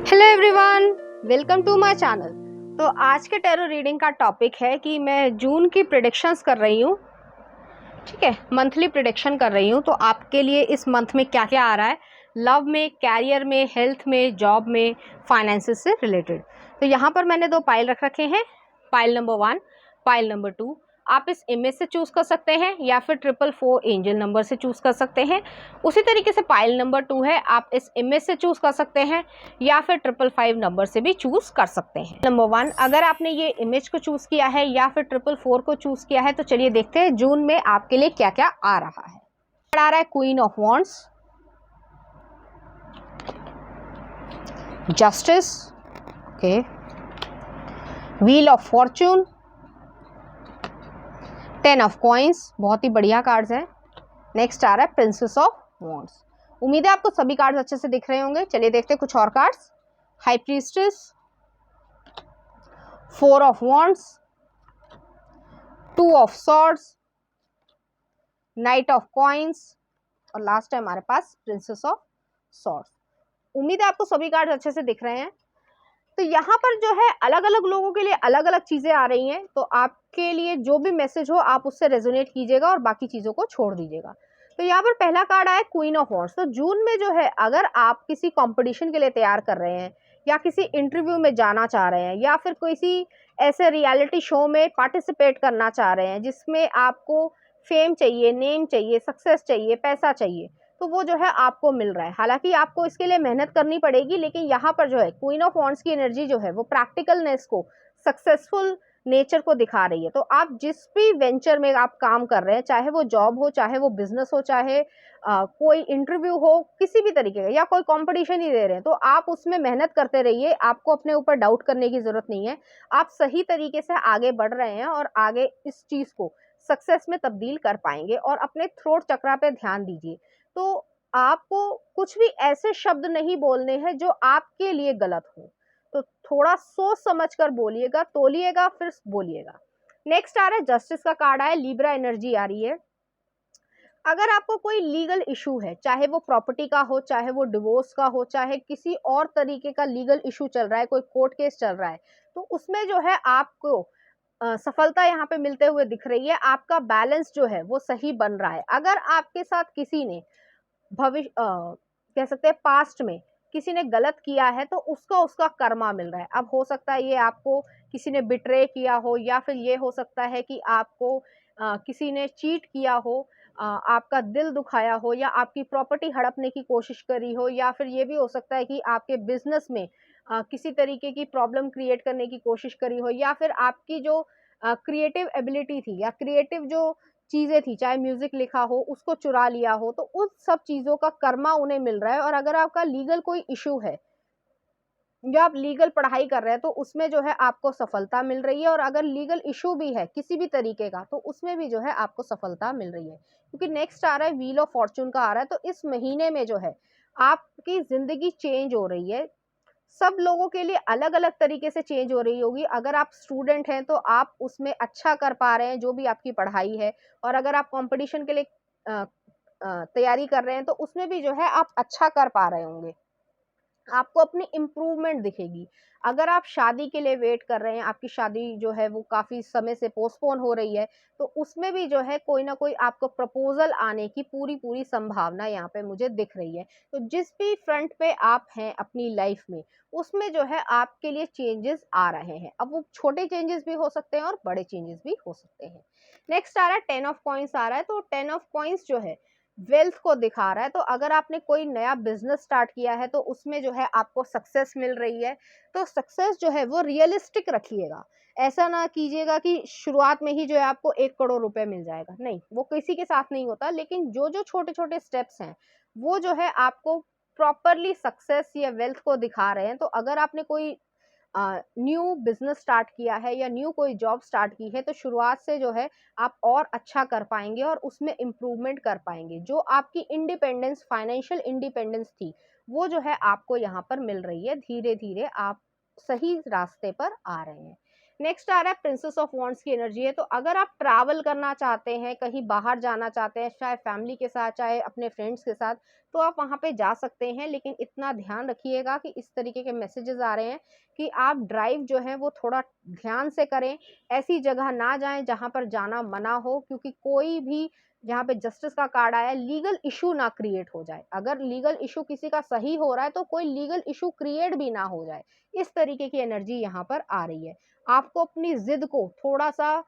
Hello everyone, welcome to my channel. तो आज के टैरो रीडिंग का टॉपिक है कि मैं जून की प्रेडिक्शंस कर रही हूँ। ठीक है, मंथली प्रेडिक्शन कर रही हूँ। तो आपके लिए इस मंथ में क्या क्या आ रहा है, लव में, कैरियर में, हेल्थ में, जॉब में, फाइनेंसेस से रिलेटेड। तो यहाँ पर मैंने दो पाइल रख रखे हैं, पाइल नंबर 1, पाइल नंबर 2। आप इस इमेज से चूज़ कर सकते हैं या फिर 444 एंजल नंबर से चूज़ कर सकते हैं। उसी तरीके से पाइल नंबर 2 है, आप इस इमेज से चूज़ कर सकते हैं या फिर 555 नंबर से भी चूज़ कर सकते हैं। नंबर 1, अगर आपने ये इमेज को चूज़ किया है या फिर 444 को चूज़ किया है तो चलिए देखते हैं जून में आपके लिए क्या क्या आ रहा है। आ रहा है queen of wands, justice, okay, wheel of Fortune, 10 of coins, बहुत ही बढ़िया कार्ड्स हैं। नेक्स्ट आ रहा है प्रिंसेस ऑफ वॉन्ड्स। उम्मीद है आपको सभी कार्ड्स अच्छे से दिख रहे होंगे। चलिए देखते हैं कुछ और cards. High priestess, 4 of wands, 2 of swords, night of coins और लास्ट है हमारे पास प्रिंसेस ऑफ सॉर्ड्स। उम्मीद है आपको सभी कार्ड्स अच्छे से दिख रहे हैं। तो यहाँ पर जो है अलग अलग लोगों के लिए अलग अलग चीजें आ रही हैं, तो आपके लिए जो भी मैसेज हो आप उससे रेजोनेट कीजिएगा और बाकी चीजों को छोड़ दीजिएगा। तो यहाँ पर पहला कार्ड आया क्वीन ऑफ वॉन्ड्स। तो जून में जो है अगर आप किसी कंपटीशन के लिए तैयार कर रहे हैं या किसी इंटरव्यू में जाना चाह रहे हैं या फिर किसी ऐसे रियलिटी शो में पार्टिसिपेट करना चाह रहे हैं जिसमें आपको फेम चाहिए, नेम चाहिए, सक्सेस चाहिए, पैसा चाहिए, तो वो जो है आपको मिल रहा है। हालांकि आपको इसके लिए मेहनत करनी पड़ेगी, लेकिन यहाँ पर जो है क्वीन ऑफ वॉन्ड्स की एनर्जी जो है वो प्रैक्टिकलनेस को, सक्सेसफुल नेचर को दिखा रही है। तो आप जिस भी वेंचर में आप काम कर रहे हैं, चाहे वो जॉब हो, चाहे वो बिजनेस हो, चाहे कोई इंटरव्यू हो, किसी भी तरीके का, या कोई कंपटीशन ही दे रहे हैं, तो आप उसमें मेहनत करते रहिए। आपको अपने ऊपर डाउट करने की जरूरत नहीं है। आप सही तरीके से आगे बढ़ रहे हैं और आगे इस चीज को सक्सेस में तब्दील कर पाएंगे। और अपने थ्रोट चक्रा पे ध्यान दीजिए। तो आपको कुछ भी ऐसे शब्द नहीं बोलने हैं जो आपके लिए गलत हो। तो थोड़ा सोच समझ कर बोलिएगा, तोलिएगा, फिर बोलिएगा। नेक्स्ट आ रहा है जस्टिस का कार्ड आया, लिब्रा एनर्जी आ रही है। अगर आपको कोई लीगल इशू है, चाहे वो प्रॉपर्टी का हो, चाहे वो डिवोर्स का हो, चाहे किसी और तरीके का लीगल इशू चल रहा है, कोई कोर्ट केस चल रहा है, तो उसमें जो है आपको सफलता यहाँ पे मिलते हुए दिख रही है। आपका बैलेंस जो है वो सही बन रहा है। अगर आपके साथ किसी ने भविष्य कह सकते हैं पास्ट में किसी ने गलत किया है, तो उसका उसका कर्मा मिल रहा है। अब हो सकता है ये आपको किसी ने बिट्रे किया हो, या फिर ये हो सकता है कि आपको किसी ने चीट किया हो, आपका दिल दुखाया हो, या आपकी प्रॉपर्टी हड़पने की कोशिश करी हो, या फिर ये भी हो सकता है कि आपके बिजनेस में किसी तरीके की प्रॉब्लम क्रिएट करने की कोशिश करी हो, या फिर आपकी जो क्रिएटिव एबिलिटी थी या क्रिएटिव जो चीज़ें थी, चाहे म्यूज़िक लिखा हो, उसको चुरा लिया हो, तो उस सब चीज़ों का कर्मा उन्हें मिल रहा है। और अगर आपका लीगल कोई इश्यू है, जो आप लीगल पढ़ाई कर रहे हैं, तो उसमें जो है आपको सफलता मिल रही है। और अगर लीगल इश्यू भी है किसी भी तरीके का, तो उसमें भी जो है आपको सफलता मिल रही है। क्योंकि नेक्स्ट आ रहा है व्हील ऑफ फॉर्च्यून का आ रहा है। तो इस महीने में जो है आपकी ज़िंदगी चेंज हो रही है। सब लोगों के लिए अलग अलग तरीके से चेंज हो रही होगी। अगर आप स्टूडेंट हैं तो आप उसमें अच्छा कर पा रहे हैं जो भी आपकी पढ़ाई है। और अगर आप कंपटीशन के लिए तैयारी कर रहे हैं, तो उसमें भी जो है आप अच्छा कर पा रहे होंगे। आपको अपनी इम्प्रूवमेंट दिखेगी। अगर आप शादी के लिए वेट कर रहे हैं, आपकी शादी जो है वो काफ़ी समय से पोस्टपोन हो रही है, तो उसमें भी जो है कोई ना कोई आपको प्रपोज़ल आने की पूरी-पूरी संभावना यहाँ पे मुझे दिख रही है। तो जिस भी फ्रंट पे आप हैं अपनी लाइफ़ में, उसमें जो है आपके लिए चेंजेज़ आ रहे हैं। अब वो छोटे चेंजेज़ भी हो सकते हैं और बड़े चेंजेज़ भी हो सकते हैं। नेक्स्ट आ रहा है 10 ऑफ कॉइन्स आ रहा है। तो 10 ऑफ कॉइन्स जो है वेल्थ को दिखा रहा है। तो अगर आपने कोई नया बिजनेस स्टार्ट किया है, तो उसमें जो है आपको सक्सेस मिल रही है। तो सक्सेस जो है वो रियलिस्टिक रखिएगा। ऐसा ना कीजिएगा कि शुरुआत में ही जो है आपको 1 करोड़ रुपए मिल जाएगा। नहीं, वो किसी के साथ नहीं होता। लेकिन जो जो छोटे छोटे स्टेप्स हैं, वो जो है आपको प्रॉपरली सक्सेस या वेल्थ को दिखा रहे हैं। तो अगर आपने कोई न्यू बिजनेस स्टार्ट किया है या न्यू कोई जॉब स्टार्ट की है, तो शुरुआत से जो है आप और अच्छा कर पाएंगे और उसमें इम्प्रूवमेंट कर पाएंगे। जो आपकी इंडिपेंडेंस, फाइनेंशियल इंडिपेंडेंस थी, वो जो है आपको यहाँ पर मिल रही है। धीरे धीरे आप सही रास्ते पर आ रहे हैं। नेक्स्ट आ रहा है प्रिंसेस ऑफ वॉन्ड्स की एनर्जी है। तो अगर आप ट्रैवल करना चाहते हैं, कहीं बाहर जाना चाहते हैं, चाहे फैमिली के साथ चाहे अपने फ्रेंड्स के साथ, तो आप वहाँ पे जा सकते हैं। लेकिन इतना ध्यान रखिएगा कि इस तरीके के मैसेजेस आ रहे हैं कि आप ड्राइव जो है वो थोड़ा ध्यान से करें, ऐसी जगह ना जाएं जहाँ पर जाना मना हो, क्योंकि कोई भी जहाँ पे जस्टिस का कार्ड आया है, लीगल इशू ना क्रिएट हो जाए। अगर लीगल इशू किसी का सही हो रहा है तो कोई लीगल इशू क्रिएट भी ना हो जाए, इस तरीके की एनर्जी यहाँ पर आ रही है। आपको अपनी जिद को थोड़ा सा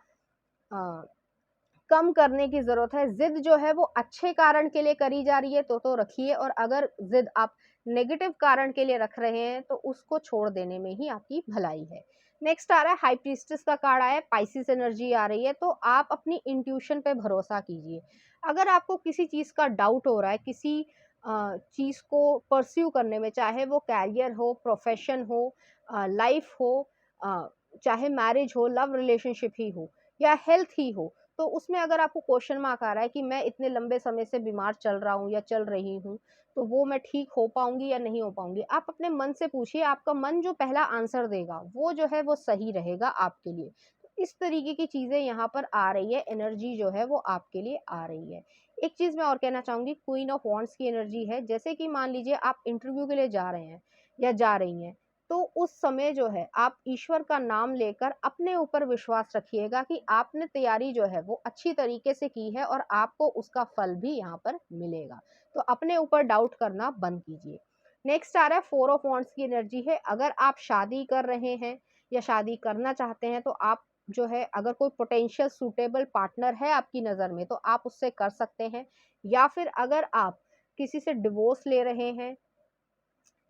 कम करने की जरूरत है। जिद जो है वो अच्छे कारण के लिए करी जा रही है तो रखिए, और अगर जिद आप नेगेटिव कारण के लिए रख रहे हैं तो उसको छोड़ देने में ही आपकी भलाई है। नेक्स्ट आ रहा है हाई प्रीस्टेस का कार्ड आया है, पाइसिस एनर्जी आ रही है। तो आप अपनी इंट्यूशन पे भरोसा कीजिए। अगर आपको किसी चीज का डाउट हो रहा है, किसी चीज को परस्यू करने में, चाहे वो कैरियर हो, प्रोफेशन हो, लाइफ हो, अ, चाहे मैरिज हो, लव रिलेशनशिप ही हो, या हेल्थ ही हो, तो उसमें अगर आपको क्वेश्चन मार्क आ रहा है कि मैं इतने लंबे समय से बीमार चल रहा हूँ या चल रही हूँ, तो वो मैं ठीक हो पाऊंगी या नहीं हो पाऊंगी, आप अपने मन से पूछिए। आपका मन जो पहला आंसर देगा वो जो है वो सही रहेगा आपके लिए। तो इस तरीके की चीजें यहाँ पर आ रही है, एनर्जी जो है वो आपके लिए आ रही है। एक चीज मैं और कहना चाहूंगी, क्वीन ऑफ वॉन्ड्स की एनर्जी है। जैसे कि मान लीजिए आप इंटरव्यू के लिए जा रहे हैं या जा रही हैं, तो उस समय जो है आप ईश्वर का नाम लेकर अपने ऊपर विश्वास रखिएगा कि आपने तैयारी जो है वो अच्छी तरीके से की है और आपको उसका फल भी यहाँ पर मिलेगा। तो अपने ऊपर डाउट करना बंद कीजिए। नेक्स्ट आ रहा है फोर ऑफ वॉन्ड्स की एनर्जी है। अगर आप शादी कर रहे हैं या शादी करना चाहते हैं, तो आप जो है, अगर कोई पोटेंशियल सूटेबल पार्टनर है आपकी नज़र में, तो आप उससे कर सकते हैं। या फिर अगर आप किसी से डिवोर्स ले रहे हैं,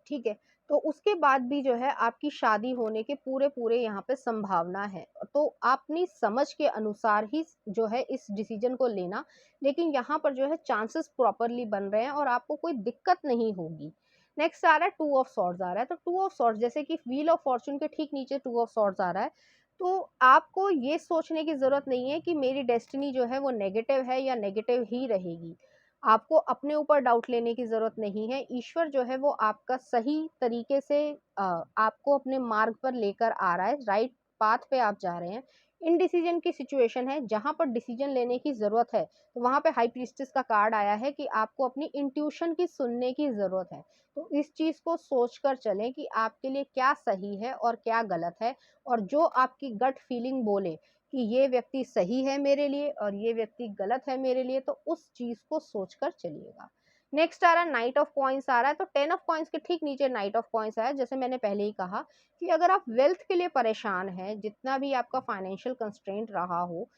ठीक है, तो उसके बाद भी जो है आपकी शादी होने के पूरे पूरे यहाँ पे संभावना है। तो आप अपनी समझ के अनुसार ही जो है इस डिसीजन को लेना, लेकिन यहाँ पर जो है चांसेस प्रॉपरली बन रहे हैं और आपको कोई दिक्कत नहीं होगी। नेक्स्ट आ रहा है टू ऑफ सॉर्ड्स आ रहा है। तो टू ऑफ सॉर्ड्स जैसे कि व्हील ऑफ फॉर्चून के ठीक नीचे टू ऑफ सॉर्ड्स आ रहा है। तो आपको ये सोचने की जरूरत नहीं है कि मेरी डेस्टिनी जो है वो नेगेटिव है या नेगेटिव ही रहेगी। आपको अपने ऊपर डाउट लेने की ज़रूरत नहीं है। ईश्वर जो है वो आपका सही तरीके से आपको अपने मार्ग पर लेकर आ रहा है, राइट पाथ पे आप जा रहे हैं। इनडिसीजन की सिचुएशन है, जहाँ पर डिसीजन लेने की ज़रूरत है, तो वहाँ पे हाई प्रीस्टेस का कार्ड आया है कि आपको अपनी इंट्यूशन की सुनने की ज़रूरत है। तो इस चीज़ को सोच कर चलें कि आपके लिए क्या सही है और क्या गलत है, और जो आपकी गट फीलिंग बोले कि ये व्यक्ति सही है मेरे लिए और ये व्यक्ति गलत है मेरे लिए, तो उस चीज को सोचकर चलिएगा। नेक्स्ट आ रहा है नाइट ऑफ कॉइंस आ रहा है। तो 10 ऑफ कॉइंस के ठीक नीचे नाइट ऑफ कॉइंस आया है। जैसे मैंने पहले ही कहा कि अगर आप वेल्थ के लिए परेशान हैं, जितना भी आपका फाइनेंशियल कंस्ट्रेंट रहा हो,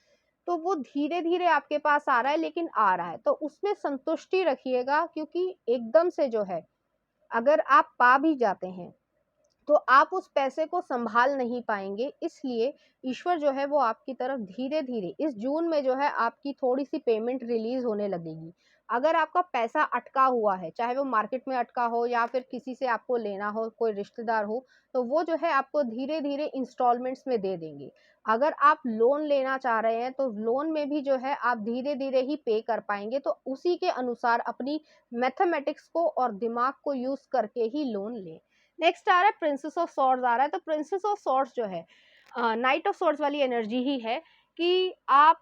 तो वो धीरे धीरे आपके पास आ रहा है, लेकिन आ रहा है, तो उसमें संतुष्टि रखिएगा। क्योंकि एकदम से जो है अगर आप पा भी जाते हैं, तो आप उस पैसे को संभाल नहीं पाएंगे। इसलिए ईश्वर जो है वो आपकी तरफ धीरे धीरे, इस जून में जो है आपकी थोड़ी सी पेमेंट रिलीज होने लगेगी। अगर आपका पैसा अटका हुआ है, चाहे वो मार्केट में अटका हो या फिर किसी से आपको लेना हो, कोई रिश्तेदार हो, तो वो जो है आपको धीरे धीरे इंस्टॉलमेंट्स में दे देंगे। अगर आप लोन लेना चाह रहे हैं, तो लोन में भी जो है आप धीरे धीरे ही पे कर पाएंगे। तो उसी के अनुसार अपनी मैथमेटिक्स को और दिमाग को यूज करके ही लोन लें। नेक्स्ट आ रहा है प्रिंसेस ऑफ सॉर्ड्स आ रहा है। तो प्रिंसेस ऑफ सॉर्ड्स जो है नाइट ऑफ सॉर्ड्स वाली एनर्जी ही है कि आप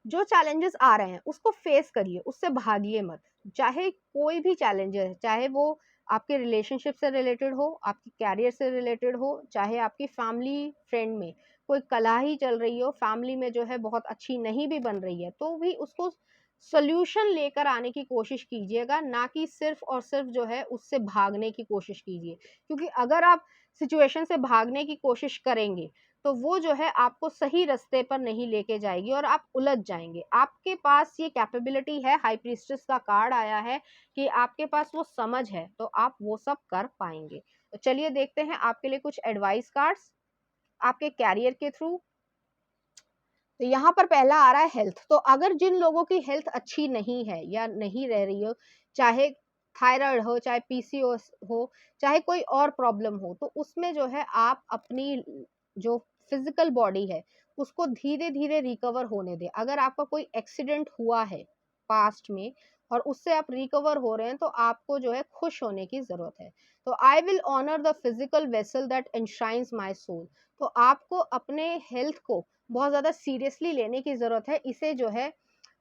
जो चैलेंजेस आ रहे हैं उसको फेस करिए, उससे भागिए मत। चाहे कोई भी चैलेंज है, चाहे वो आपके रिलेशनशिप से रिलेटेड हो, आपके कैरियर से रिलेटेड हो, चाहे आपकी फैमिली फ्रेंड में कोई कलह ही चल रही हो, फैमिली में जो है बहुत अच्छी नहीं भी बन रही है, तो भी उसको सोल्यूशन लेकर आने की कोशिश कीजिएगा, ना कि सिर्फ और सिर्फ जो है उससे भागने की कोशिश कीजिए। क्योंकि अगर आप सिचुएशन से भागने की कोशिश करेंगे, तो वो जो है आपको सही रास्ते पर नहीं लेके जाएगी और आप उलझ जाएंगे। आपके पास ये कैपेबिलिटी है, हाई प्रीस्टेस का कार्ड आया है कि आपके पास वो समझ है, तो आप वो सब कर पाएंगे। तो चलिए देखते हैं आपके लिए कुछ एडवाइस कार्ड्स आपके कैरियर के थ्रू। तो यहाँ पर पहला आ रहा है हेल्थ। तो अगर जिन लोगों की हेल्थ अच्छी नहीं है या नहीं रह रही हो, चाहे थायराइड हो, चाहे पीसीओएस हो, चाहे कोई और प्रॉब्लम हो, तो उसमें जो है आप अपनी जो फिजिकल बॉडी है उसको धीरे धीरे रिकवर होने दें। अगर आपका कोई एक्सीडेंट हुआ है पास्ट में, और उससे आप रिकवर हो रहे हैं, तो आपको जो है खुश होने की जरूरत है। तो I will honour the physical vessel that enshrines my soul. तो आपको अपने हेल्थ को बहुत ज्यादा सीरियसली लेने की जरूरत है, इसे जो है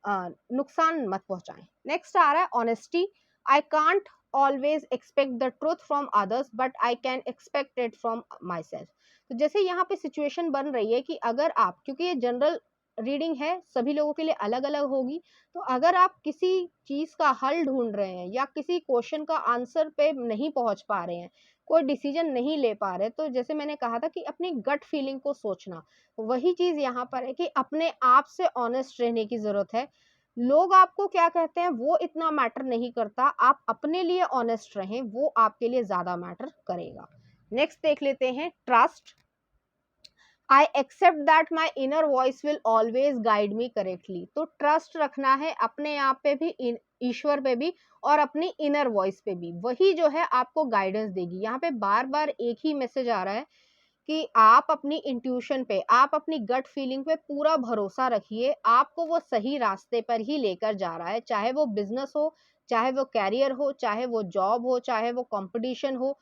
नुकसान मत पहुंचाएं। नेक्स्ट आ रहा है honesty. I can't always expect the truth from others but I can expect it from my self. तो जैसे यहाँ पे सिचुएशन बन रही है कि अगर आप, क्योंकि ये जनरल रीडिंग है, सभी लोगों के लिए अलग अलग होगी, तो अगर आप किसी चीज का हल ढूंढ रहे हैं या किसी क्वेश्चन का आंसर पे नहीं पहुंच पा रहे हैं, कोई डिसीजन नहीं ले पा रहे, तो जैसे मैंने कहा था कि अपनी गट फीलिंग को सोचना, वही चीज यहाँ पर है कि अपने आप से ऑनेस्ट रहने की जरूरत है। लोग आपको क्या कहते हैं वो इतना मैटर नहीं करता, आप अपने लिए ऑनेस्ट रहें, वो आपके लिए ज्यादा मैटर करेगा। नेक्स्ट देख लेते हैं trust. I accept that my inner voice will always guide me correctly. तो ट्रस्ट रखना है अपने आप पे भी, ईश्वर पे भी, और अपनी इनर वॉइस पे भी, वही जो है आपको गाइडेंस देगी। यहाँ पे बार बार एक ही मैसेज आ रहा है कि आप अपनी इंट्यूशन पे, आप अपनी गट फीलिंग पे पूरा भरोसा रखिए, आपको वो सही रास्ते पर ही लेकर जा रहा है, चाहे वो बिजनेस हो, चाहे वो कैरियर हो, चाहे वो जॉब हो, चाहे वो कंपटीशन हो,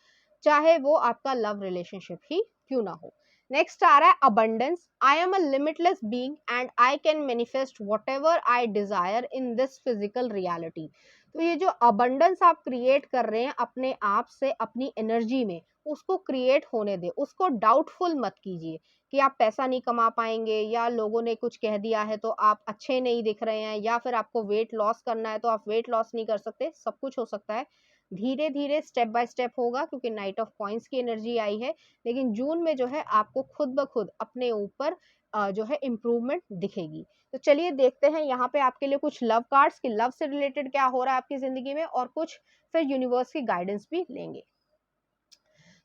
चाहे वो आपका लव रिलेशनशिप ही क्यों ना हो। नेक्स्ट आ रहा है abundance. I am a limitless being and I can manifest whatever I Dzire in this physical reality. तो ये जो अबंडेंस आप क्रिएट कर रहे हैं अपने आप से, अपनी एनर्जी में, उसको क्रिएट होने दे, उसको डाउटफुल मत कीजिए कि आप पैसा नहीं कमा पाएंगे, या लोगों ने कुछ कह दिया है तो आप अच्छे नहीं दिख रहे हैं, या फिर आपको वेट लॉस करना है तो आप वेट लॉस नहीं कर सकते। सब कुछ हो सकता है, धीरे धीरे स्टेप बाय स्टेप होगा, क्योंकि नाइट ऑफ कॉइंस की एनर्जी आई है। लेकिन जून में जो है आपको खुद ब खुद अपने ऊपर जो है इम्प्रूवमेंट दिखेगी। तो चलिए देखते हैं यहाँ पे आपके लिए कुछ लव कार्ड्स, कि लव से रिलेटेड क्या हो रहा है आपकी जिंदगी में, और कुछ फिर यूनिवर्स की गाइडेंस भी लेंगे।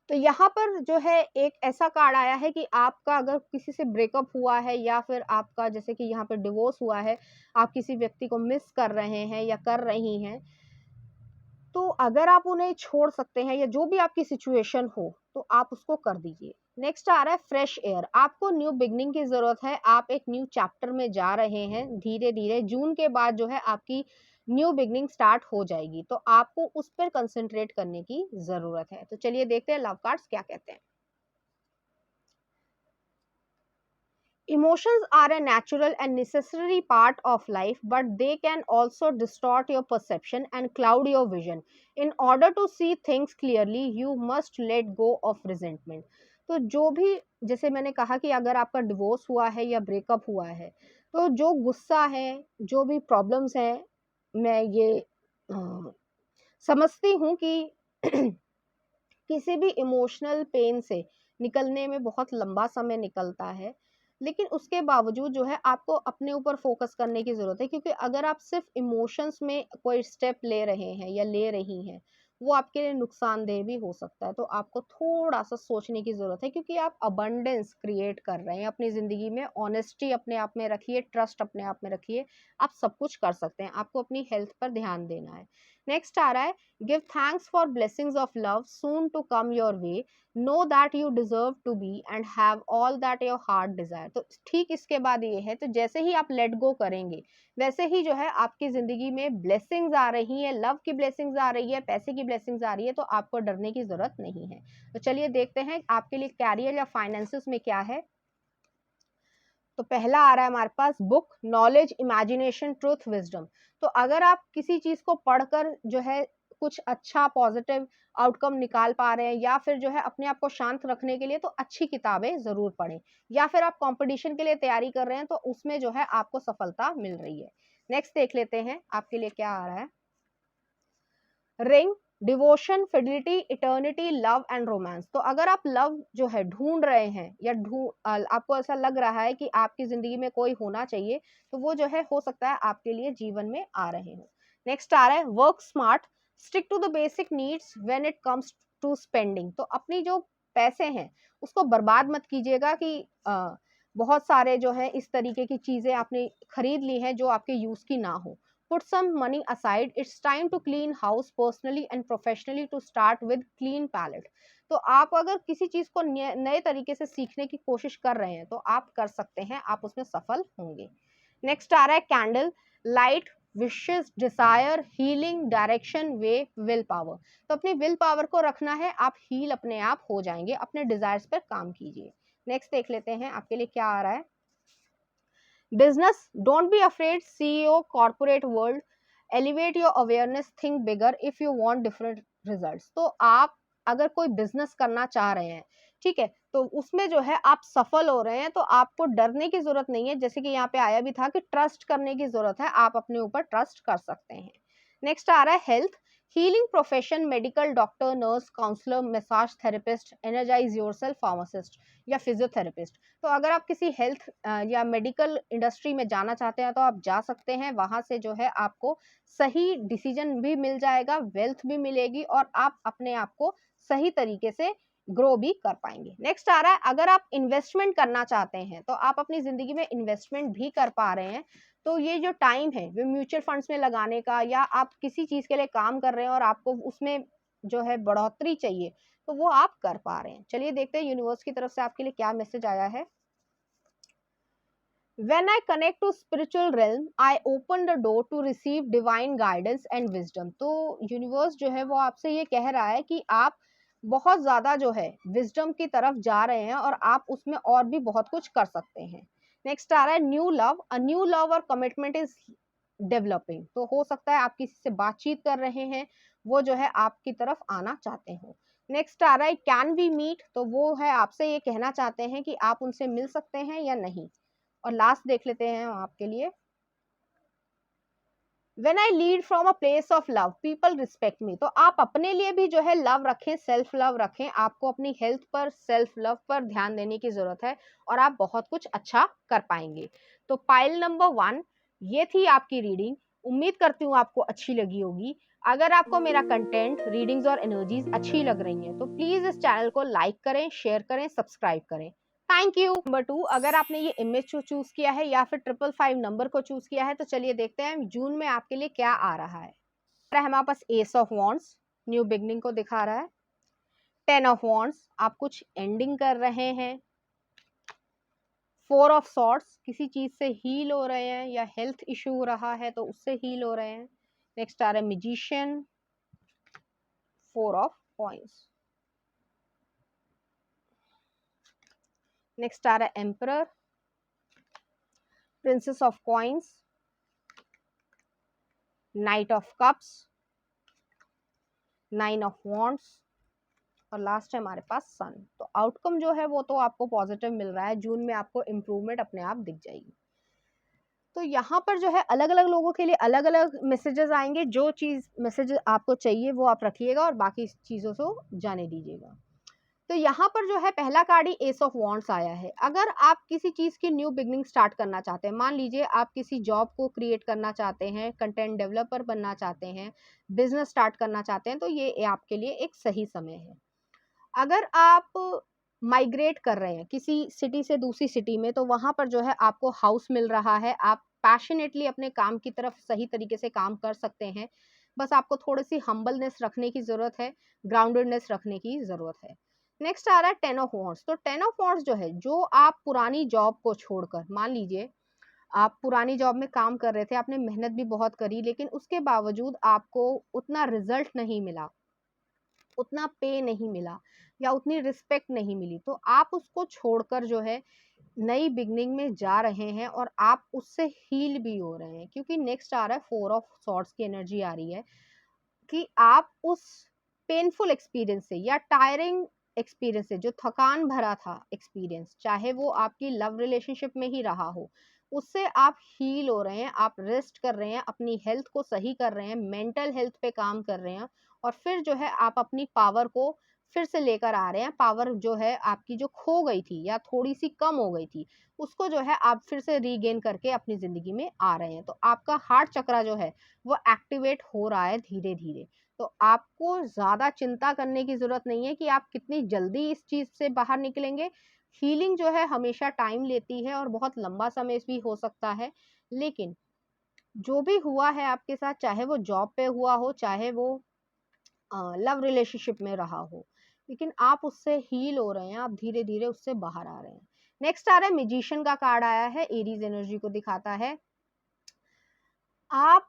तो यहाँ पर जो है एक ऐसा कार्ड आया है कि आपका अगर किसी से ब्रेकअप हुआ है, या फिर आपका जैसे कि यहाँ पर डिवोर्स हुआ है, आप किसी व्यक्ति को मिस कर रहे हैं या कर रही हैं, तो अगर आप उन्हें छोड़ सकते हैं, या जो भी आपकी सिचुएशन हो, तो आप उसको कर दीजिए। नेक्स्ट आ रहा है फ्रेश एयर। आपको न्यू बिगनिंग की जरूरत है, आप एक न्यू चैप्टर में जा रहे हैं धीरे धीरे। जून के बाद जो है आपकी न्यू बिगनिंग स्टार्ट हो जाएगी, तो आपको उस पर कंसंट्रेट करने की जरूरत है। तो चलिए देखते हैं लव कार्ड्स क्या कहते हैं। Emotions are a natural and necessary part of life, but they can also distort your perception and cloud your vision. In order to see things clearly, you must let go of resentment. तो जो भी, जैसे मैंने कहा कि अगर आपका divorce हुआ है या ब्रेकअप हुआ है, तो जो गुस्सा है, जो भी प्रॉब्लम्स हैं, मैं ये समझती हूँ कि किसी भी इमोशनल पेन से निकलने में बहुत लंबा समय निकलता है, लेकिन उसके बावजूद जो है आपको अपने ऊपर फोकस करने की जरूरत है, क्योंकि अगर आप सिर्फ इमोशंस में कोई स्टेप ले रहे हैं या ले रही हैं, वो आपके लिए नुकसानदेह भी हो सकता है। तो आपको थोड़ा सा सोचने की जरूरत है, क्योंकि आप अबंडेंस क्रिएट कर रहे हैं अपनी जिंदगी में। ऑनेस्टी अपने आप में रखिए, ट्रस्ट अपने आप में रखिए, आप सब कुछ कर सकते हैं, आपको अपनी हेल्थ पर ध्यान देना है। नेक्स्ट आ रहा है give thanks for blessings of love soon to come your way, know that you deserve to be and have all that your heart desire. तो ठीक इसके बाद ये है, तो जैसे ही आप लेट गो करेंगे, वैसे ही जो है आपकी जिंदगी में ब्लेसिंग्स आ रही है, लव की ब्लेसिंग्स आ रही है, पैसे की ब्लेसिंग्स आ रही है, तो आपको डरने की जरूरत नहीं है। तो चलिए देखते हैं आपके लिए कैरियर या फाइनेंसेस में क्या है। तो पहला आ रहा है हमारे पास book, knowledge, imagination, truth, wisdom. तो अगर आप किसी चीज को पढ़कर जो है कुछ अच्छा पॉजिटिव आउटकम निकाल पा रहे हैं, या फिर जो है अपने आप को शांत रखने के लिए, तो अच्छी किताबें जरूर पढ़ें। या फिर आप कंपटीशन के लिए तैयारी कर रहे हैं, तो उसमें जो है आपको सफलता मिल रही है। नेक्स्ट देख लेते हैं आपके लिए क्या आ रहा है। Ring, devotion, fidelity, eternity, love and romance. तो अगर आप लव जो है ढूंढ रहे हैं, या आपको ऐसा लग रहा है कि आपकी जिंदगी में कोई होना चाहिए, तो वो जो है हो सकता है आपके लिए जीवन में आ रहे हो। नेक्स्ट आ रहा है work smart, stick to the basic needs when it comes to spending. तो अपनी जो पैसे हैं उसको बर्बाद मत कीजिएगा, कि बहुत सारे जो है इस तरीके की चीजें आपने खरीद ली हैं जो आपके यूज की ना हो। Put some money aside. It's time to clean house personally and professionally to start with clean palette. तो आप अगर किसी चीज को नए तरीके से सीखने की कोशिश कर रहे हैं, तो आप कर सकते हैं, आप उसमें सफल होंगे। नेक्स्ट आ रहा है candle, light, wishes, desire, healing, direction, way, will power. तो अपनी विल पावर को रखना है, आप हील अपने आप हो जाएंगे, अपने डिजायर्स पर काम कीजिए। नेक्स्ट देख लेते हैं आपके लिए क्या आ रहा है। Business, don't be afraid, CEO, corporate world, elevate your awareness, think bigger if you want different results. तो आप अगर कोई बिजनेस करना चाह रहे हैं, ठीक है, तो उसमें जो है आप सफल हो रहे हैं, तो आपको डरने की जरूरत नहीं है। जैसे कि यहाँ पे आया भी था कि ट्रस्ट करने की जरूरत है, आप अपने ऊपर ट्रस्ट कर सकते हैं। नेक्स्ट आ रहा है health, healing profession, medical, doctor, nurse, counsellor, massage therapist, energise yourself, pharmacist या फिजियोथेरेपिस्ट। तो अगर आप किसी हेल्थ या मेडिकल इंडस्ट्री में जाना चाहते हैं तो आप जा सकते हैं, वहां से जो है आपको सही डिसीजन भी मिल जाएगा, वेल्थ भी मिलेगी और आप अपने आप को सही तरीके से ग्रो भी कर पाएंगे। नेक्स्ट आ रहा है अगर आप इन्वेस्टमेंट करना चाहते हैं तो आप अपनी जिंदगी में इन्वेस्टमेंट भी कर पा रहे हैं। तो ये जो टाइम है वो म्यूचुअल फंड्स में लगाने का, या आप किसी चीज के लिए काम कर रहे हैं और आपको उसमें जो है बढ़ोतरी चाहिए, तो वो आप कर पा रहे हैं। चलिए देखते हैं यूनिवर्स की तरफ से आपके लिए क्या मैसेज आया है। When I connect to spiritual realm, I open the door to receive divine guidance and wisdom। तो यूनिवर्स जो है वो आपसे ये कह रहा है कि आप बहुत ज्यादा जो है विजडम की तरफ जा रहे हैं और आप उसमें और भी बहुत कुछ कर सकते हैं। नेक्स्ट आ रहा है new love, a new love और कमिटमेंट इज डेवलपिंग। तो हो सकता है आप किसी से बातचीत कर रहे हैं, वो जो है आपकी तरफ आना चाहते हो। नेक्स्ट आ रहा है कैन वी मीट, तो वो है आपसे ये कहना चाहते हैं कि आप उनसे मिल सकते हैं या नहीं। और लास्ट देख लेते हैं हम आपके लिए, When I lead from a place of love, people respect me। तो आप अपने लिए भी जो है लव रखें, सेल्फ लव रखें। आपको अपनी हेल्थ पर, सेल्फ लव पर ध्यान देने की जरूरत है और आप बहुत कुछ अच्छा कर पाएंगे। तो पाइल नंबर 1 ये थी आपकी रीडिंग। उम्मीद करती हूँ आपको अच्छी लगी होगी। अगर आपको मेरा कंटेंट, रीडिंग्स और एनर्जीज अच्छी लग रही हैं तो प्लीज इस चैनल को लाइक करें, शेयर करें, सब्सक्राइब करें। Thank you. नंबर 2, अगर आपने ये इमेज को चूज किया है या फिर 555 नंबर को चूज किया है तो चलिए देखते हैं जून में आपके लिए क्या आ रहा है। हमारे पास ace of wands, new beginning को दिखा रहा है। 10 ऑफ वॉन्ड्स, आप कुछ एंडिंग कर रहे हैं। 4 ऑफ सॉर्ड्स, किसी चीज से हील हो रहे हैं या हेल्थ इश्यू हो रहा है तो उससे हील हो रहे हैं। नेक्स्ट आ रहा है मैजिशियन, 4 ऑफ कॉइंस। नेक्स्ट आ रहा है emperor, princess of coins, night of cups, 9 of wands और लास्ट है हमारे पास सन। तो आउटकम जो है वो तो आपको पॉजिटिव मिल रहा है, जून में आपको इम्प्रूवमेंट अपने आप दिख जाएगी। तो यहाँ पर जो है अलग अलग लोगों के लिए अलग अलग मैसेजेस आएंगे। जो चीज मैसेज आपको चाहिए वो आप रखिएगा और बाकी चीजों से जाने दीजिएगा। तो यहाँ पर जो है पहला card he S of wands आया है। अगर आप किसी चीज की न्यू बिगनिंग स्टार्ट करना चाहते हैं, मान लीजिए आप किसी जॉब को क्रिएट करना चाहते हैं, कंटेंट डेवलपर बनना चाहते हैं, बिजनेस स्टार्ट करना चाहते हैं, तो ये आपके लिए एक सही समय है। अगर आप माइग्रेट कर रहे हैं किसी सिटी से दूसरी सिटी में, तो वहां पर जो है आपको हाउस मिल रहा है, आप पैशनेटली अपने काम की तरफ सही तरीके से काम कर सकते हैं। बस आपको थोड़ी सी हम्बलनेस रखने की जरूरत है, ग्राउंडेडनेस रखने की जरूरत है। नेक्स्ट आ रहा है 10 ऑफ वॉन्ड्स। तो 10 ऑफ वॉन्ड्स जो है, जो आप पुरानी जॉब को छोड़कर, मान लीजिए आप पुरानी जॉब में काम कर रहे थे, आपने मेहनत भी बहुत करी, लेकिन उसके बावजूद आपको उतना रिजल्ट नहीं मिला, उतना पे नहीं मिला या उतनी रिस्पेक्ट नहीं मिली, तो आप उसको छोड़कर जो है नई बिगनिंग में जा रहे हैं और आप उससे हील भी हो रहे हैं। क्योंकि नेक्स्ट आ रहा है 4 ऑफ सॉर्ड्स की एनर्जी आ रही है कि आप उस पेनफुल एक्सपीरियंस से या टायरिंग एक्सपीरियंस से, जो थकान भरा था एक्सपीरियंस, चाहे वो आपकी लव रिलेशनशिप में ही रहा हो, उससे आप हील हो रहे हैं, आप रेस्ट कर रहे हैं, अपनी हेल्थ को सही कर रहे हैं, मेंटल हेल्थ पे काम कर रहे हैं और फिर जो है आप अपनी पावर को फिर से लेकर आ रहे हैं। पावर जो है आपकी जो खो गई थी या थोड़ी सी कम हो गई थी, उसको जो है आप फिर से रीगेन करके अपनी जिंदगी में आ रहे हैं। तो आपका हार्ट चक्रा जो है वो एक्टिवेट हो रहा है धीरे धीरे। तो आपको ज्यादा चिंता करने की जरूरत नहीं है कि आप कितनी जल्दी इस चीज से बाहर निकलेंगे। हीलिंग जो है हमेशा टाइम लेती है और बहुत लंबा समय भी हो सकता है, लेकिन जो भी हुआ है आपके साथ, चाहे वो जॉब पे हुआ हो, चाहे वो लव रिलेशनशिप में रहा हो, लेकिन आप उससे हील हो रहे हैं, आप धीरे धीरे उससे बाहर आ रहे हैं। नेक्स्ट आ रहा है मैजिशियन का कार्ड आया है, एरीज एनर्जी को दिखाता है। आप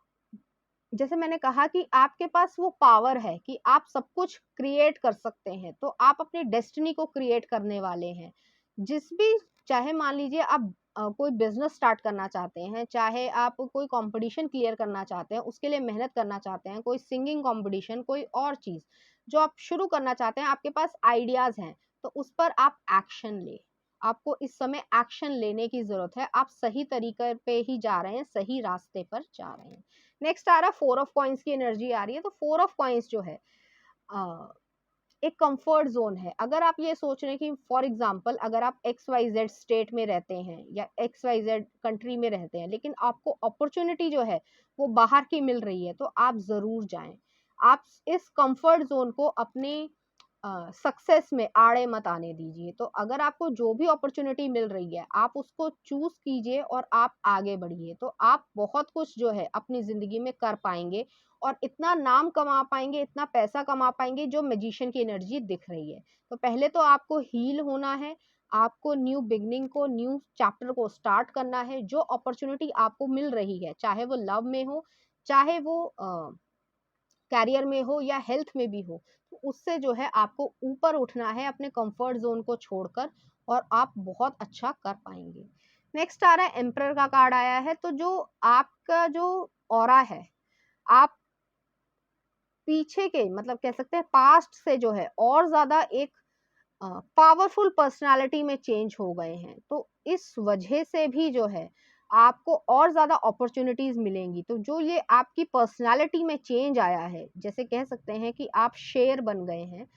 जैसे मैंने कहा कि आपके पास वो पावर है कि आप सब कुछ क्रिएट कर सकते हैं, तो आप अपनी डेस्टिनी को क्रिएट करने वाले हैं। जिस भी, चाहे मान लीजिए आप कोई बिजनेस स्टार्ट करना चाहते हैं, चाहे आप कोई कंपटीशन क्लियर करना चाहते हैं, उसके लिए मेहनत करना चाहते हैं, कोई सिंगिंग कंपटीशन, कोई और चीज जो आप शुरू करना चाहते हैं, आपके पास आइडियाज हैं, तो उस पर आप एक्शन ले। आपको इस समय एक्शन लेने की जरूरत है। आप सही तरीके पे ही जा रहे हैं, सही रास्ते पर जा रहे हैं। नेक्स्ट आ रहा है 4 ऑफ कॉइंस की एनर्जी आ रही है। तो 4 ऑफ कॉइंस जो है एक कंफर्ट जोन है। अगर आप ये सोच रहे हैं कि फॉर एग्जांपल अगर आप XYZ स्टेट में रहते हैं या XYZ कंट्री में रहते हैं, लेकिन आपको अपॉर्चुनिटी जो है वो बाहर की मिल रही है, तो आप जरूर जाएं। आप इस कंफर्ट जोन को अपने सक्सेस में आड़े मत आने दीजिए। तो अगर आपको जो भी अपॉर्चुनिटी मिल रही है, आप उसको चूज कीजिए और आप आगे बढ़िए। तो आप बहुत कुछ जो है अपनी जिंदगी में कर पाएंगे और इतना नाम कमा पाएंगे, इतना पैसा कमा पाएंगे, जो मैजिशियन की एनर्जी दिख रही है। तो पहले तो आपको हील होना है, आपको न्यू बिगनिंग को, न्यू चैप्टर को स्टार्ट करना है। जो अपॉर्चुनिटी आपको मिल रही है, चाहे वो लव में हो, चाहे वो कैरियर में हो या हेल्थ में भी हो, तो उससे जो है आपको ऊपर उठना है अपने कंफर्ट जोन को छोड़कर, और आप बहुत अच्छा कर पाएंगे। नेक्स्ट आ रहा है एम्परर का कार्ड आया है। तो जो आपका जो ऑरा है, आप पीछे के मतलब कह सकते हैं पास्ट से जो है और ज्यादा एक पावरफुल पर्सनालिटी में चेंज हो गए हैं। तो इस वजह से भी जो है आपको और ज्यादा अपॉर्चुनिटीज मिलेंगी। तो जो ये आपकी पर्सनालिटी में चेंज आया है, जैसे कह सकते हैं कि आप शेर बन गए हैं,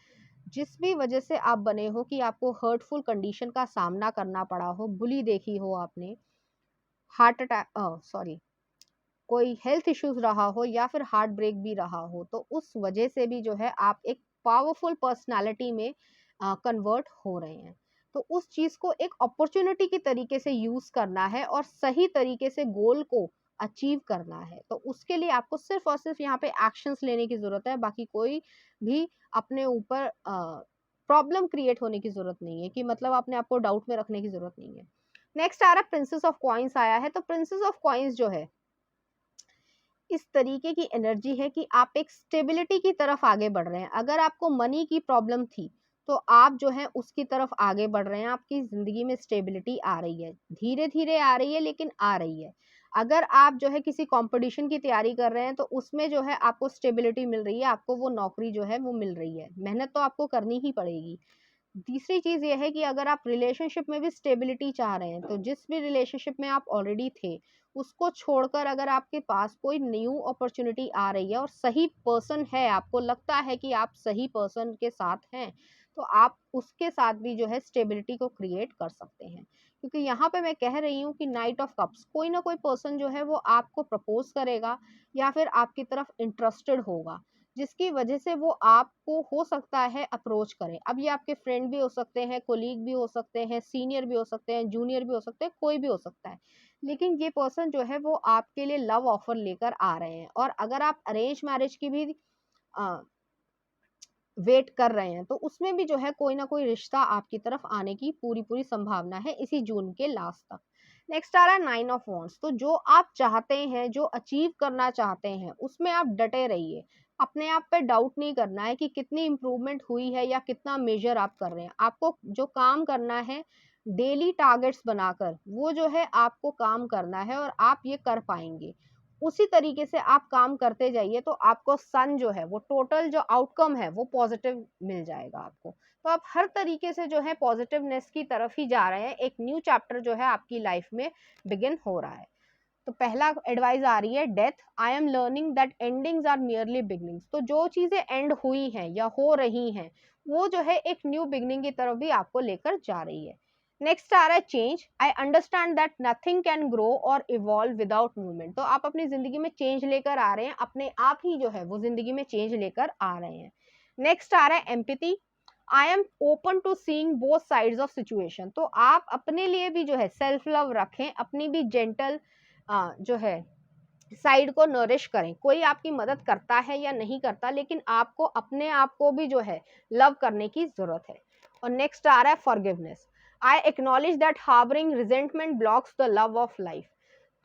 जिस भी वजह से आप बने हो कि आपको हर्टफुल कंडीशन का सामना करना पड़ा हो, बुली देखी हो आपने, हार्ट अटैक, सॉरी, कोई हेल्थ इश्यूज रहा हो या फिर हार्ट ब्रेक भी रहा हो, तो उस वजह से भी जो है आप एक पावरफुल पर्सनालिटी में कन्वर्ट हो रहे हैं। तो उस चीज को एक अपॉर्चुनिटी की तरीके से यूज करना है और सही तरीके से गोल को अचीव करना है। तो उसके लिए आपको सिर्फ और सिर्फ यहाँ पे एक्शंस लेने की जरूरत है। बाकी कोई भी अपने ऊपर प्रॉब्लम क्रिएट होने की जरूरत नहीं है, कि मतलब अपने आप को डाउट में रखने की जरूरत नहीं है। नेक्स्ट आ रहा है प्रिंसेस ऑफ कॉइंस आया है। तो प्रिंसेस ऑफ कॉइंस जो है इस तरीके की एनर्जी है कि आप एक स्टेबिलिटी की तरफ आगे बढ़ रहे हैं। अगर आपको मनी की प्रॉब्लम थी, तो आप जो है उसकी तरफ आगे बढ़ रहे हैं। आपकी जिंदगी में स्टेबिलिटी आ रही है, धीरे धीरे आ रही है, लेकिन आ रही है। अगर आप जो है किसी कंपटीशन की तैयारी कर रहे हैं, तो उसमें जो है आपको स्टेबिलिटी मिल रही है, आपको वो नौकरी जो है वो मिल रही है। मेहनत तो आपको करनी ही पड़ेगी। तीसरी चीज ये है कि अगर आप रिलेशनशिप में भी स्टेबिलिटी चाह रहे हैं, तो जिस भी रिलेशनशिप में आप ऑलरेडी थे, उसको छोड़कर अगर आपके पास कोई न्यू अपॉर्चुनिटी आ रही है और सही पर्सन है, आपको लगता है कि आप सही पर्सन के साथ हैं, तो आप उसके साथ भी जो है स्टेबिलिटी को क्रिएट कर सकते हैं। क्योंकि यहाँ पे मैं कह रही हूँ कि नाइट ऑफ कप्स, कोई ना कोई पर्सन जो है वो आपको प्रपोज करेगा या फिर आपकी तरफ इंटरेस्टेड होगा, जिसकी वजह से वो आपको हो सकता है अप्रोच करें। अब ये आपके फ्रेंड भी हो सकते हैं, कोलीग भी हो सकते हैं, सीनियर भी हो सकते हैं, जूनियर भी हो सकते हैं, कोई भी हो सकता है। लेकिन ये पर्सन जो है वो आपके लिए लव ऑफर लेकर आ रहे हैं। और अगर आप अरेंज मैरिज की भी वेट कर रहे हैं, तो उसमें भी जो है कोई ना कोई रिश्ता आपकी तरफ आने की पूरी पूरी संभावना है इसी जून के लास्ट तक। नेक्स्ट आ रहा है 9 ऑफ वॉन्ड्स। तो जो आप चाहते हैं, जो अचीव करना चाहते हैं, उसमें आप डटे रहिए। अपने आप पे डाउट नहीं करना है कि कितनी इंप्रूवमेंट हुई है या कितना मेजर आप कर रहे हैं। आपको जो काम करना है, डेली टारगेट्स बनाकर वो जो है आपको काम करना है, और आप ये कर पाएंगे। उसी तरीके से आप काम करते जाइए, तो आपको सन जो है वो टोटल जो आउटकम है वो पॉजिटिव मिल जाएगा आपको। तो आप हर तरीके से जो है पॉजिटिवनेस की तरफ ही जा रहे हैं। एक न्यू चैप्टर जो है आपकी लाइफ में बिगिन हो रहा है। तो पहला एडवाइस आ रही है death. I am learning that endings are merely beginnings. तो जो चीजें एंड हुई हैं या हो रही हैं, वो जो है एक न्यू बिगनिंग की तरफ भी आपको लेकर जा रही है। नेक्स्ट आ रहा है change. I understand that nothing can grow और इवॉल्व विदाउट मूवमेंट। तो आप अपनी जिंदगी में चेंज लेकर आ रहे हैं, अपने आप ही जो है वो जिंदगी में चेंज लेकर आ रहे हैं। नेक्स्ट आ रहा है empathy. I am open to seeing both sides of situation. तो आप अपने लिए भी जो है सेल्फ लव रखें, अपनी भी जेंटल जो है साइड को नरिश करें। कोई आपकी मदद करता है या नहीं करता, लेकिन आपको अपने आप को भी जो है लव करने की जरूरत है। और नेक्स्ट आ रहा है forgiveness. I acknowledge that harbouring resentment blocks the love of life.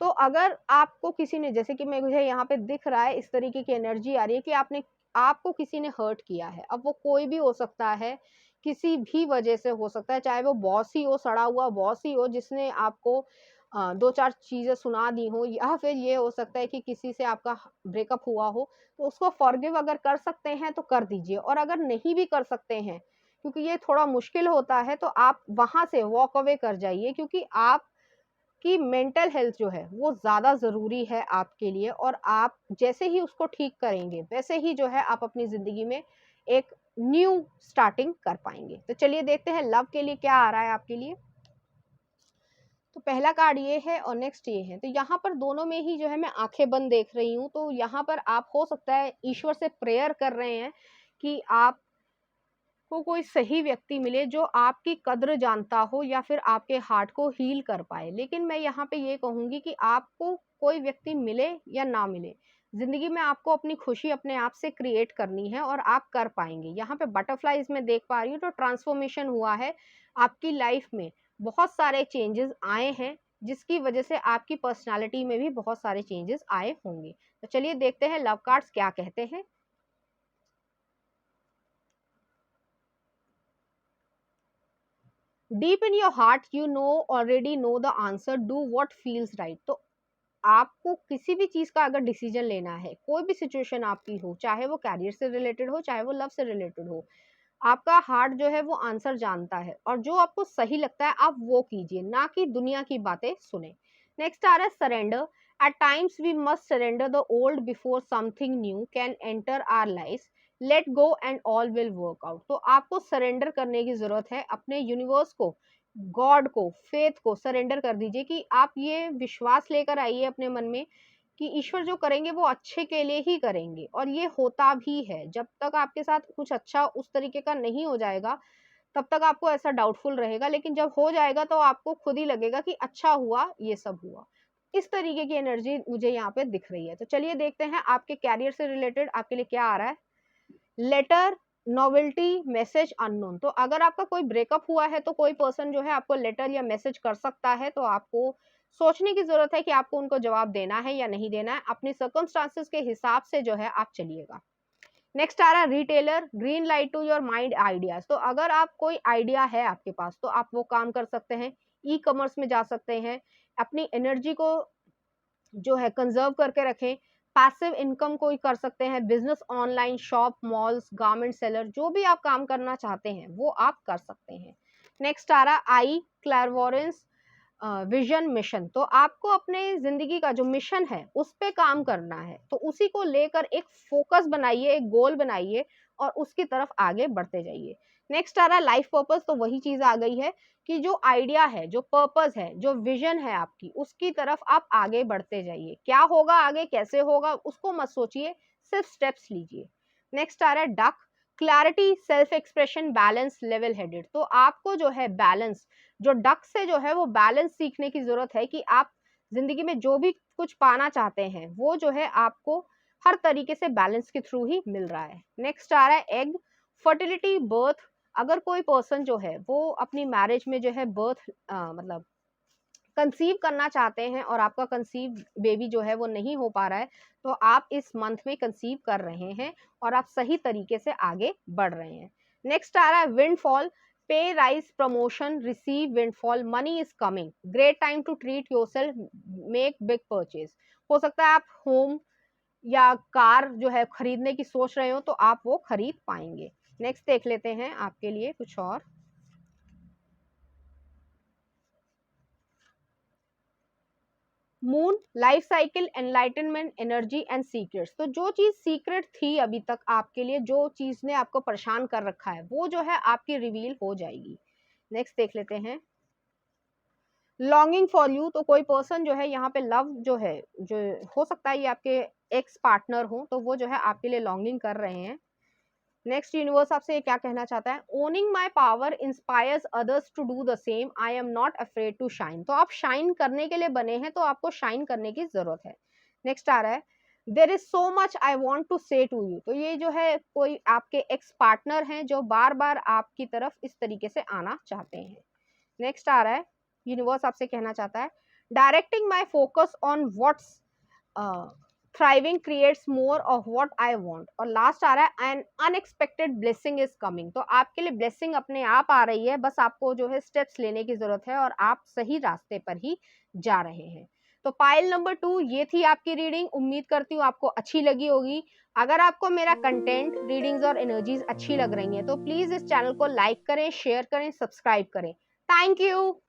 तो अगर आपको किसी ने, जैसे कि मुझे यहाँ पे दिख रहा है, इस तरीके की एनर्जी आ रही है कि आपको किसी ने हर्ट किया है। अब वो कोई भी हो सकता है, किसी भी वजह से हो सकता है, चाहे वो बॉस ही हो, सड़ा हुआ बॉस ही हो जिसने आपको 2-4 चीज़ें सुना दी हो, या फिर ये हो सकता है कि किसी से आपका ब्रेकअप हुआ हो, तो उसको फॉरगिव अगर कर सकते हैं तो कर दीजिए। और अगर नहीं भी कर सकते हैं, क्योंकि ये थोड़ा मुश्किल होता है, तो आप वहाँ से वॉक अवे कर जाइए, क्योंकि आपकी मेंटल हेल्थ जो है वो ज़्यादा ज़रूरी है आपके लिए। और आप जैसे ही उसको ठीक करेंगे, वैसे ही जो है आप अपनी ज़िंदगी में एक न्यू स्टार्टिंग कर पाएँगे। तो चलिए देखते हैं लव के लिए क्या आ रहा है आपके लिए। तो पहला कार्ड ये है और नेक्स्ट ये है। तो यहाँ पर दोनों में ही जो है मैं आंखें बंद देख रही हूँ। तो यहाँ पर आप हो सकता है ईश्वर से प्रेयर कर रहे हैं कि आपको कोई सही व्यक्ति मिले जो आपकी कद्र जानता हो या फिर आपके हार्ट को हील कर पाए। लेकिन मैं यहाँ पे ये कहूँगी कि आपको कोई व्यक्ति मिले या ना मिले, ज़िंदगी में आपको अपनी खुशी अपने आप से क्रिएट करनी है और आप कर पाएँगे। यहाँ पे बटरफ्लाइज़ मैं देख पा रही हूँ, तो ट्रांसफ़ॉर्मेशन हुआ है आपकी लाइफ़ में। बहुत सारे चेंजेस आए हैं, जिसकी वजह से आपकी पर्सनैलिटी में भी बहुत सारे चेंजेस आए होंगे। तो चलिए देखते हैं लव कार्ड्स क्या कहते हैं। Deep in your heart you know already know the answer, do what feels right. तो आपको किसी भी चीज का अगर डिसीजन लेना है, कोई भी सिचुएशन आपकी हो, चाहे वो कैरियर से रिलेटेड हो, चाहे वो लव से रिलेटेड हो, आपका हार्ट जो है वो आंसर जानता है। और जो आपको सही लगता है आप वो कीजिए, ना कि दुनिया की बातें सुने। नेक्स्ट आ रहा है surrender. At times we must surrender the old before something new can enter our life. Let go and all will work out. तो आपको सरेंडर करने की जरूरत है, अपने यूनिवर्स को, गॉड को, फेथ को सरेंडर कर दीजिए। कि आप ये विश्वास लेकर आइए अपने मन में कि ईश्वर जो करेंगे वो अच्छे के लिए ही करेंगे, और ये होता भी है। जब तक आपके साथ कुछ अच्छा उस तरीके का नहीं हो जाएगा, तब तक आपको ऐसा डाउटफुल रहेगा, लेकिन जब हो जाएगा तो आपको खुद ही लगेगा कि अच्छा हुआ, ये सब हुआ। इस तरीके की एनर्जी मुझे यहाँ पे दिख रही है। तो चलिए देखते हैं आपके कैरियर से रिलेटेड आपके लिए क्या आ रहा है। Letter, novelty, message unknown. तो अगर आपका कोई ब्रेकअप हुआ है तो कोई पर्सन जो है आपको लेटर या मैसेज कर सकता है, तो आपको सोचने की जरूरत है कि आपको उनको जवाब देना है या नहीं देना है। अपनी सर्कमस्टांसेस के हिसाब से जो है आप चलिएगा। नेक्स्ट आ रहा है retailer, green light to your mind ideas. तो अगर आप कोई आइडिया है आपके पास, तो आप वो काम कर सकते हैं। ई कॉमर्स में जा सकते हैं, अपनी एनर्जी को जो है कंजर्व करके रखें। पैसिव इनकम कोई कर सकते हैं, business, online shop, malls, garment seller, जो भी आप काम करना चाहते हैं वो आप कर सकते हैं। नेक्स्ट आ रहा आई, क्लैरवॉरेंस, विजन, मिशन। तो आपको अपने जिंदगी का जो मिशन है उस पे काम करना है, तो उसी को लेकर एक फोकस बनाइए, एक गोल बनाइए और उसकी तरफ आगे बढ़ते जाइए। नेक्स्ट आ रहा है लाइफ पर्पस। तो वही चीज आ गई है कि जो आइडिया है, जो पर्पस है, जो विजन है आपकी, उसकी तरफ आप आगे बढ़ते जाइए। क्या होगा आगे, कैसे होगा, उसको मत सोचिए, सिर्फ स्टेप्स लीजिए। नेक्स्ट आ रहा है duck, clarity, self expression, balance, level headed. तो आपको जो है बैलेंस, जो डक से जो है वो बैलेंस सीखने की जरूरत है कि आप जिंदगी में जो भी कुछ पाना चाहते हैं वो जो है आपको हर तरीके से बैलेंस के थ्रू ही मिल रहा है। नेक्स्ट आ रहा है एग, फर्टिलिटी, बर्थ। अगर कोई पर्सन जो है वो अपनी मैरिज में जो है बर्थ मतलब कंसीव करना चाहते हैं और आपका कंसीव बेबी जो है वो नहीं हो पा रहा है, तो आप इस मंथ में कंसीव कर रहे हैं और आप सही तरीके से आगे बढ़ रहे हैं। नेक्स्ट आ रहा है windfall, pay rise, promotion, receive windfall, money is coming, great time to treat yourself, make big purchase. हो सकता है आप होम या कार जो है खरीदने की सोच रहे हो, तो आप वो खरीद पाएंगे। नेक्स्ट देख लेते हैं आपके लिए कुछ और। Moon, life cycle, enlightenment, energy and secrets. तो जो चीज सीक्रेट थी अभी तक आपके लिए, जो चीज ने आपको परेशान कर रखा है, वो जो है आपकी रिवील हो जाएगी। नेक्स्ट देख लेते हैं लॉन्गिंग फॉर यू। तो कोई पर्सन जो है यहाँ पे लव जो है, जो हो सकता है ये आपके एक्स पार्टनर हो, तो वो जो है आपके लिए लॉन्गिंग कर रहे हैं। नेक्स्ट यूनिवर्स आपसे क्या कहना चाहता है, owning my power inspires others to do the same, I am not afraid to shine. तो आप शाइन करने के लिए बने हैं, तो आपको शाइन करने की जरूरत है। नेक्स्ट आ रहा है there is so much I want to say to you. तो ये जो है कोई आपके एक्स पार्टनर हैं जो बार बार आपकी तरफ इस तरीके से आना चाहते हैं। नेक्स्ट आ रहा है यूनिवर्स आपसे कहना चाहता है directing my focus on what's thriving creates more of what I want. और लास्ट आ रहा है N unexpected blessing is coming. तो आपके लिए ब्लेसिंग अपने आप आ रही है, बस आपको जो है स्टेप्स लेने की जरूरत है और आप सही रास्ते पर ही जा रहे हैं। तो पाइल नंबर 2 ये थी आपकी रीडिंग। उम्मीद करती हूँ आपको अच्छी लगी होगी। अगर आपको मेरा कंटेंट, रीडिंग्स और एनर्जीज अच्छी लग रही हैं तो प्लीज इस चैनल को लाइक करें, शेयर करें, सब्सक्राइब करें। Thank you.